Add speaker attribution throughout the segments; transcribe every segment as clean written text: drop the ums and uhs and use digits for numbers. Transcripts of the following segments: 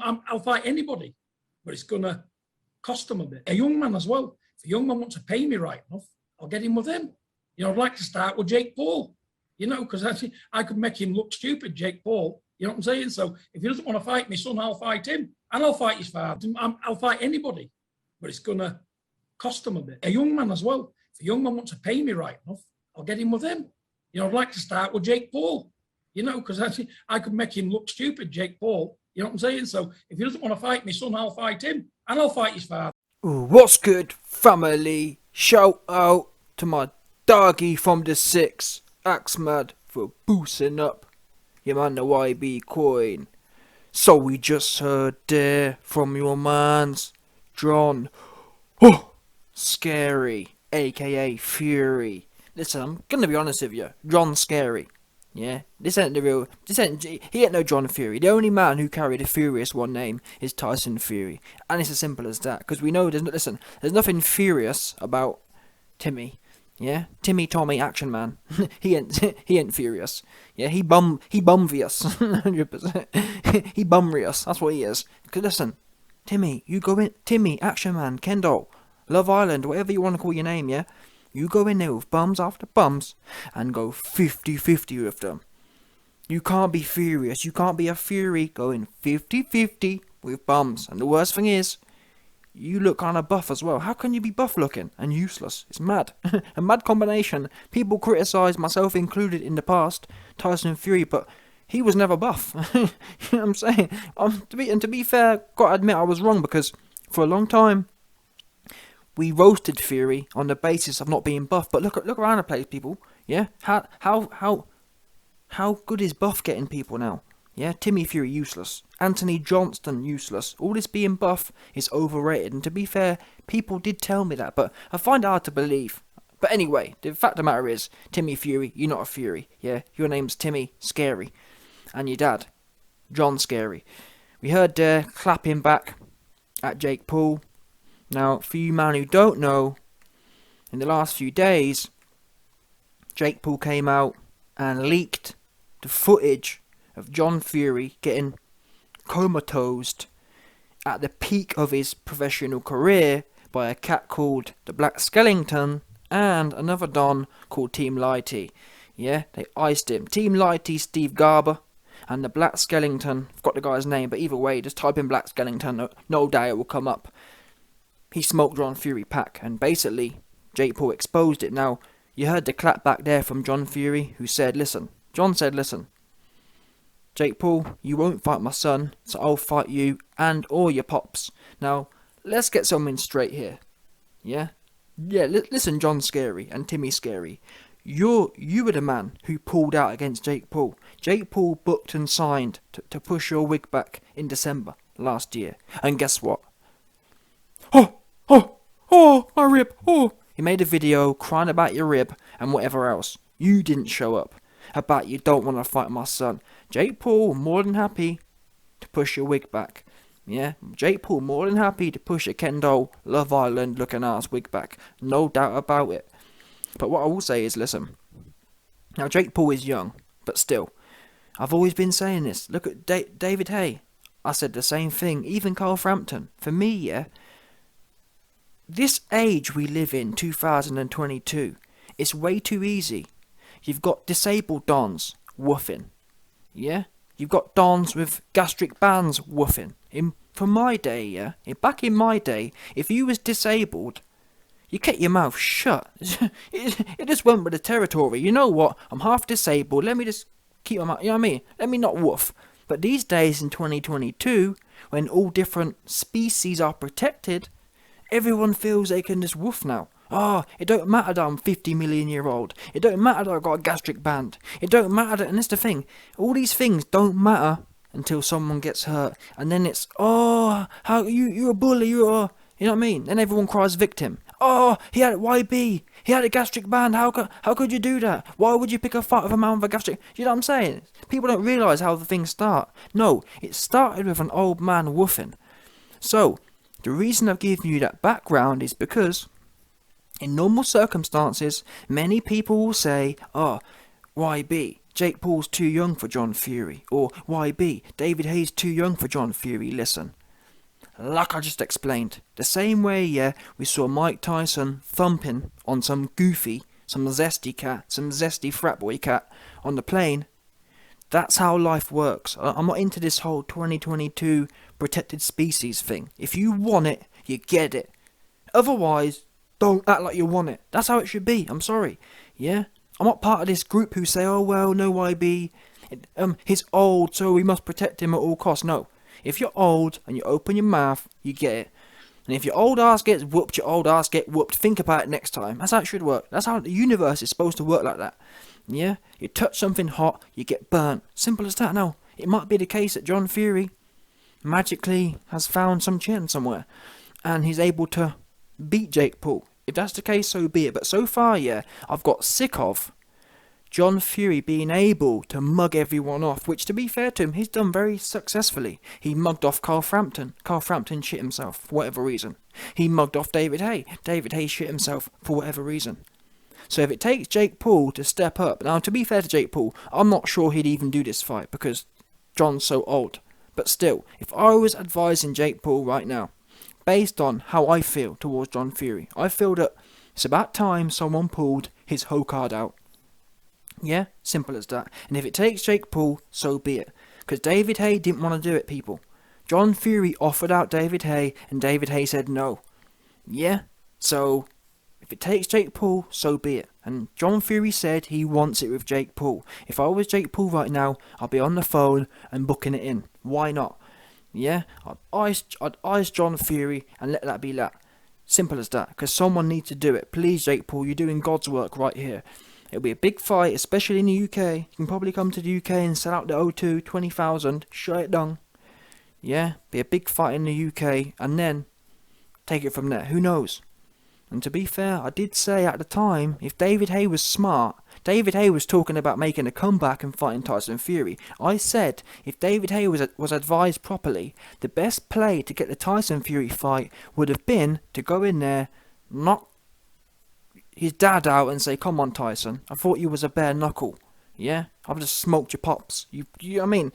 Speaker 1: I'll fight anybody, but it's going to cost them a bit. A young man as well. If a young man wants to pay me right enough, I'll get him with him. I'd like to start with Jake Paul, because I could make him look stupid, Jake Paul. You know what I'm saying? So if he doesn't want to fight my son, I'll fight him. And I'll fight his father. I'll fight anybody, but it's going to cost them a bit. A young man as well. If a young man wants to pay me right enough, I'll get him with him. I'd like to start with Jake Paul, because I could make him look stupid, Jake Paul. You know what I'm saying? So if he doesn't want to fight my son, I'll fight him. And I'll fight his father.
Speaker 2: Ooh, what's good, family? Shout out to my doggy from the 6, Axmad, for boosting up your man the YB coin. So we just heard there from your man's John Scary, aka Fury. Listen, I'm gonna be honest with you, John Scary. Yeah, he ain't no John Fury. The only man who carried a furious one name is Tyson Fury. And it's as simple as that, because we know there's nothing furious about Timmy. Yeah, Timmy Tommy Action Man. he ain't furious. Yeah, he bumvious. 100%. He bumrious. That's what he is. Because listen, Timmy, you go in. Timmy Action Man, Kendall, Love Island, whatever you want to call your name. Yeah, you go in there with bums after bums and go 50-50 with them. You can't be furious. You can't be a fury going 50-50 with bums. And the worst thing is, you look kind of buff as well. How can you be buff looking and useless? It's mad. A mad combination. People criticise, myself included in the past, Tyson Fury, but he was never buff. You know what I'm saying? To be fair, gotta admit I was wrong, because for a long time we roasted Fury on the basis of not being buff. But look around the place, people. Yeah, how good is buff getting people now? Yeah, Timmy Fury useless. Anthony Johnston useless. All this being buff is overrated. And to be fair, people did tell me that, but I find it hard to believe. But anyway, the fact of the matter is, Timmy Fury, you're not a Fury. Yeah, your name's Timmy Scary. And your dad, John Scary. We heard clapping back at Jake Paul. Now, for you man who don't know, in the last few days, Jake Paul came out and leaked the footage of John Fury getting comatosed at the peak of his professional career by a cat called the Black Skellington and another Don called Team Lighty. Yeah, they iced him. Team Lighty, Steve Garber, and the Black Skellington, forgot the guy's name, but either way, just type in Black Skellington, no doubt it will come up. He smoked John Fury pack, and basically, Jake Paul exposed it. Now, you heard the clap back there from John Fury, who said, listen, John said, listen, Jake Paul, you won't fight my son, so I'll fight you and all your pops. Now, let's get something straight here. Yeah? Yeah, listen, John Scary and Timmy Scary. You were the man who pulled out against Jake Paul. Jake Paul booked and signed to push your wig back in December last year. And guess what? My rib, He made a video crying about your rib and whatever else. You didn't show up. About you don't want to fight my son. Jake Paul more than happy to push your wig back. Yeah, Jake Paul more than happy to push a Kendall Love Island looking ass wig back. No doubt about it. But what I will say is, listen. Now Jake Paul is young, but still, I've always been saying this. Look at David Hay. I said the same thing. Even Carl Frampton. For me, yeah, this age we live in, 2022, it's way too easy. You've got disabled dons woofing. Yeah? You've got dons with gastric bands woofing. For my day, yeah? Back in my day, if you was disabled, you kept your mouth shut. It just went with the territory. You know what? I'm half disabled. Let me just keep my mouth. You know what I mean? Let me not woof. But these days in 2022, when all different species are protected, everyone feels they can just woof now. It don't matter that I'm 50 million year old. It don't matter that I've got a gastric band. It don't matter that, and that's the thing. All these things don't matter until someone gets hurt. And then it's, how you're a bully, you know what I mean? Then everyone cries victim. He had YB. He had a gastric band. How could you do that? Why would you pick a fight with a man with a gastric? You know what I'm saying? People don't realise how the things start. No, it started with an old man woofing. So, the reason I've given you that background is because in normal circumstances, many people will say, YB, Jake Paul's too young for John Fury, or YB, David Hayes too young for John Fury. Listen, like I just explained, the same way, yeah, we saw Mike Tyson thumping on some goofy, some zesty cat, some zesty frat boy cat on the plane. That's how life works. I'm not into this whole 2022 protected species thing. If you want it, you get it. Otherwise, don't act like you want it. That's how it should be. I'm sorry. Yeah? I'm not part of this group who say, oh well, no YB. He's old, so we must protect him at all costs. No. If you're old and you open your mouth, you get it. And if your old ass gets whooped, your old ass get whooped. Think about it next time. That's how it should work. That's how the universe is supposed to work, like that. Yeah? You touch something hot, you get burnt. Simple as that. Now, it might be the case that John Fury magically has found some chin somewhere, and he's able to beat Jake Paul. If that's the case, so be it. But so far, yeah, I've got sick of John Fury being able to mug everyone off, which, to be fair to him, he's done very successfully. He mugged off Carl Frampton. Carl Frampton shit himself for whatever reason. He mugged off David Hay. David Hay shit himself for whatever reason. So if it takes Jake Paul to step up, now to be fair to Jake Paul, I'm not sure he'd even do this fight because John's so old. But still, if I was advising Jake Paul right now, based on how I feel towards John Fury, I feel that it's about time someone pulled his hoe card out. Yeah, simple as that. And if it takes Jake Paul, so be it. Because David Hay didn't want to do it, people. John Fury offered out David Hay, and David Hay said no. Yeah, so if it takes Jake Paul, so be it. And John Fury said he wants it with Jake Paul. If I was Jake Paul right now, I'd be on the phone and booking it in. Why not? Yeah, I'd ice John Fury and let that be that. Simple as that. Because someone needs to do it. Please, Jake Paul, you're doing God's work right here. It'll be a big fight, especially in the UK. You can probably come to the UK and sell out the O2, 20,000, shut it down. Yeah, be a big fight in the UK, and then take it from there. Who knows? And to be fair, I did say at the time, if David Hay was smart, David Hay was talking about making a comeback and fighting Tyson Fury. I said, if David Hay was advised properly, the best play to get the Tyson Fury fight would have been to go in there, knock his dad out and say, come on Tyson, I thought you was a bare knuckle. Yeah, I've just smoked your pops. You I mean,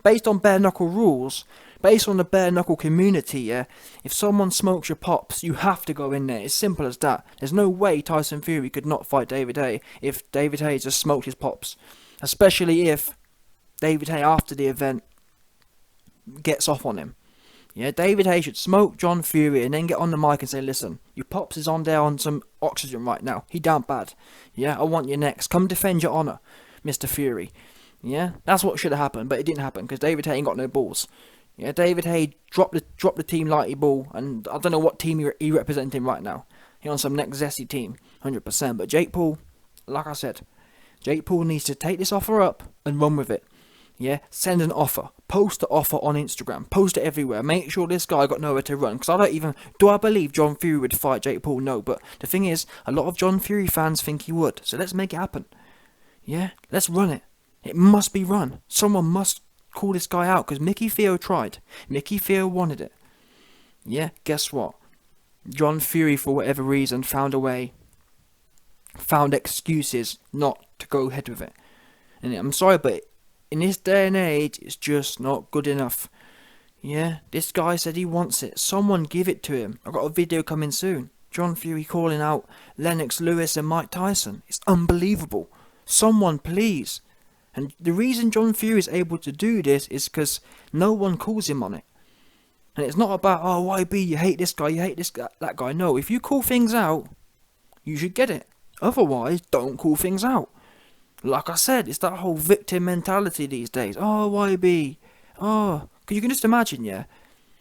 Speaker 2: based on bare knuckle rules, based on the bare knuckle community, yeah, if someone smokes your pops, you have to go in there. It's simple as that. There's no way Tyson Fury could not fight David Hay if David Hay just smoked his pops. Especially if David Hay, after the event, gets off on him. Yeah, David Hay should smoke John Fury and then get on the mic and say, listen, your pops is on there on some oxygen right now. He down bad. Yeah, I want you next. Come defend your honour, Mr. Fury. Yeah, that's what should have happened, but it didn't happen because David Hay ain't got no balls. Yeah, David Hay dropped the team lighty ball, and I don't know what team he representing right now. He on some next zesty team, 100%. But Jake Paul, like I said, Jake Paul needs to take this offer up and run with it. Yeah, send an offer. Post the offer on Instagram. Post it everywhere. Make sure this guy got nowhere to run. Because do I believe John Fury would fight Jake Paul? No, but the thing is, a lot of John Fury fans think he would. So let's make it happen. Yeah, let's run it. It must be run. Someone must call this guy out because Mickey Theo tried. Mickey Theo wanted it. Yeah, guess what? John Fury, for whatever reason, found a way, found excuses not to go ahead with it. And I'm sorry, but in this day and age, it's just not good enough. Yeah, this guy said he wants it. Someone give it to him. I've got a video coming soon. John Fury calling out Lennox Lewis and Mike Tyson. It's unbelievable. Someone, please. And the reason John Fury is able to do this is because no one calls him on it. And it's not about, oh, YB, you hate this guy, you hate this guy, that guy. No, if you call things out, you should get it. Otherwise, don't call things out. Like I said, it's that whole victim mentality these days. Oh, YB. Oh, because you can just imagine, yeah.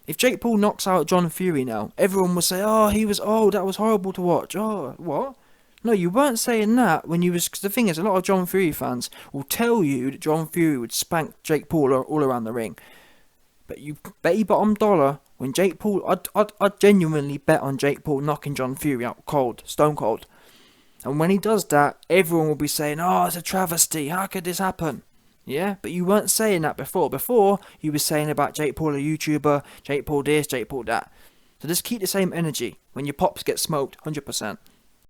Speaker 2: If Jake Paul knocks out John Fury now, everyone will say, oh, he was old, that was horrible to watch. Oh, what? No, you weren't saying that when you was... Because the thing is, a lot of John Fury fans will tell you that John Fury would spank Jake Paul all around the ring. But you bet your bottom dollar, when Jake Paul... I'd genuinely bet on Jake Paul knocking John Fury out cold, stone cold. And when he does that, everyone will be saying, oh, it's a travesty, how could this happen? Yeah, but you weren't saying that before. Before, you were saying about Jake Paul, a YouTuber, Jake Paul this, Jake Paul that. So just keep the same energy when your pops get smoked, 100%.